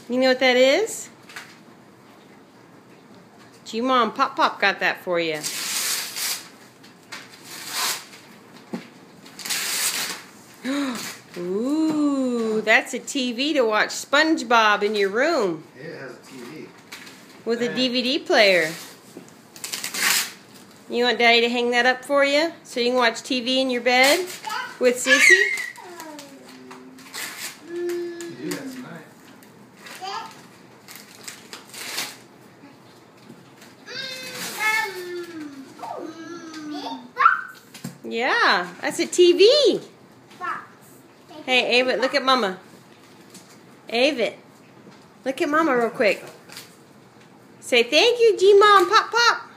You know what that is? G-Mom Pop Pop got that for you. Ooh, that's a TV to watch SpongeBob in your room. It has a TV. With a DVD player. You want Daddy to hang that up for you so you can watch TV in your bed with Sissy? You do that tonight. Yeah, that's a TV. Hey, Ava, look at Mama. Ava, look at Mama real quick. Say thank you, G-Mom Pop Pop.